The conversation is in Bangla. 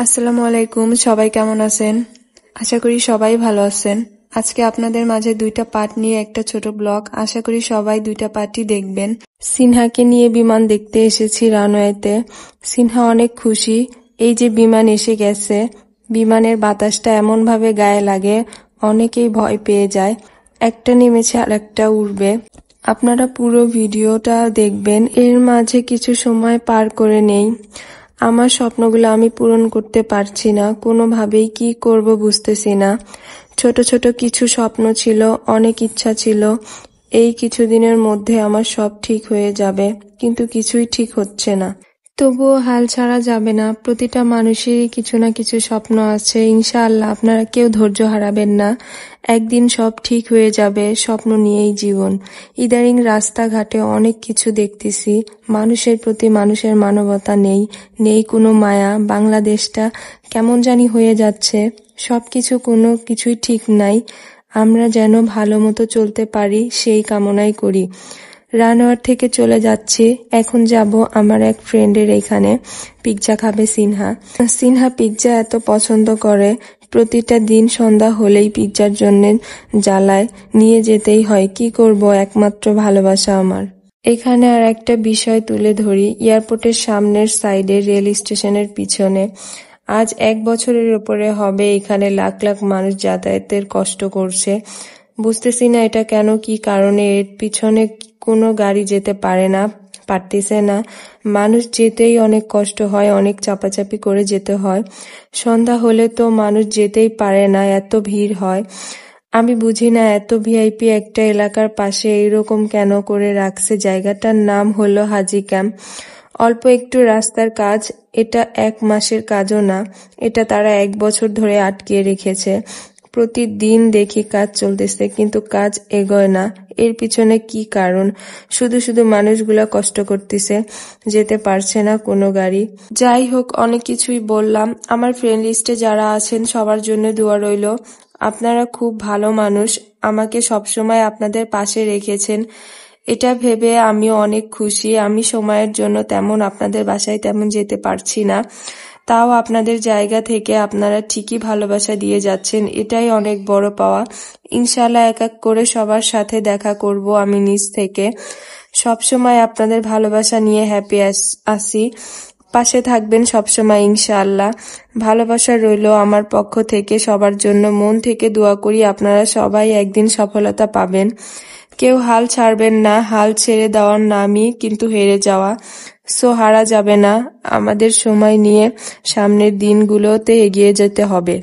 আসসালামু আলাইকুম, সবাই কেমন আছেন? আশা করি সবাই ভালো আছেন। আজকে আপনাদের মাঝে 2টা পার্ট নিয়ে একটা ছোট ব্লগ। আশা করি সবাই 2টা পার্টই দেখবেন। সিনহাকে নিয়ে বিমান দেখতে এসেছি রানওয়েতে। সিনহা অনেক খুশি, এই যে বিমান এসে গেছে। বিমানের বাতাসটা এমন ভাবে গায়ে লাগে, অনেকেই ভয় পেয়ে যায়। একটা নেমেছে আর একটা উড়বে। আপনারা পুরো ভিডিওটা দেখবেন। এর মাঝে কিছু সময় পার করে নেই। আমার স্বপ্নগুলো আমি পূরণ করতে পারছি না, কোনোভাবেই কি করব বুঝতেছি না। ছোট ছোট কিছু স্বপ্ন ছিল, অনেক ইচ্ছা ছিল এই কিছুদিনের মধ্যে আমার সব ঠিক হয়ে যাবে, কিন্তু কিছুই ঠিক হচ্ছে না। তবুও হাল ছাড়া যাবে না। প্রতিটা মানুষেরই কিছু না কিছু স্বপ্ন আছে। ইনশাআল্লাহ আপনারা কেউ ধৈর্য হারাবেন না, একদিন সব ঠিক হয়ে যাবে। স্বপ্ন নিয়েই জীবন। ইদানিং রাস্তাঘাটে অনেক কিছু দেখতেছি, মানুষের প্রতি মানুষের মানবতা নেই, নেই কোনো মায়া। বাংলাদেশটা কেমন জানি হয়ে যাচ্ছে, সবকিছু কোনো কিছুই ঠিক নাই। আমরা যেন ভালো মতো চলতে পারি সেই কামনাই করি। রানওয়ার থেকে চলে যাচ্ছি, এখন যাব আমার এক ফ্রেন্ডের এখানে। পিৎজা খাবে সিনহা। সিনহা পিৎজা এত পছন্দ করে, প্রতিটা দিন সন্ধ্যা হলেই পিৎজার জন্য জ্বালায়, নিয়ে যেতেই হয়। কি করব, একমাত্র ভালোবাসা আমার। এখানে আর একটা বিষয় তুলে ধরি, এয়ারপোর্টের সামনের সাইডে রেল স্টেশনের পিছনে আজ 1 বছরের উপরে হবে এখানে লাখ লাখ মানুষ যাতায়াতের কষ্ট করছে। বুঝতেছি না এটা কেন, কি কারণে। এর পিছনে কোনো গাড়ি যেতে পারতেছে না। মানুষ যেতেই অনেক কষ্ট হয়, অনেক চাপাচাপি করে যেতে হয়। সন্ধ্যা হলে তো মানুষ যেতেই পারে না, এত ভিড় হয়। আমি বুঝি না, এত ভিআইপি একটা এলাকার পাশে এইরকম কেন করে রাখছে। জায়গাটার নাম হলো হাজি ক্যাম্প। অল্প একটু রাস্তার কাজ, এটা 1 মাসের কাজও না, এটা তারা 1 বছর ধরে আটকিয়ে রেখেছে। প্রতিদিন দেখি কাজ চলতেছে, কিন্তু কাজ এগোয় না। এর পিছনে কি কারণ? শুধু শুধু মানুষগুলা কষ্ট করতেছে, যেতে পারছে না কোনো গাড়ি। যাই হোক, অনেক কিছুই বললাম। আমার ফ্রেন্ড লিস্টে যারা আছেন সবার জন্য দোয়া রইল। আপনারা খুব ভালো মানুষ, আমাকে সবসময় আপনাদের পাশে রেখেছেন, এটা ভেবে আমিও অনেক খুশি। আমি সময়ের জন্য তেমন আপনাদের বাসায় তেমন যেতে পারছি না, তাও আপনাদের জায়গা থেকে আপনারা ঠিকই ভালোবাসা দিয়ে যাচ্ছেন, এটাই অনেক বড় পাওয়া। ইনশাআল্লাহ এক এক করে সবার সাথে দেখা করব আমি নিজ থেকে। সবসময় আপনাদের ভালোবাসা নিয়ে হ্যাপি আসি, পাশে থাকবেন সবসময় ইনশাআল্লাহ। ভালোবাসা রইল আমার পক্ষ থেকে সবার জন্য। মন থেকে দোয়া করি আপনারা সবাই একদিন সফলতা পাবেন। কেউ হাল ছাড়বেন না, হাল ছেড়ে দেওয়ার নামই কিন্তু হেরে যাওয়া। সো হারা যাবে না, আমাদের সময় নিয়ে সামনের দিনগুলোতে এগিয়ে যেতে হবে।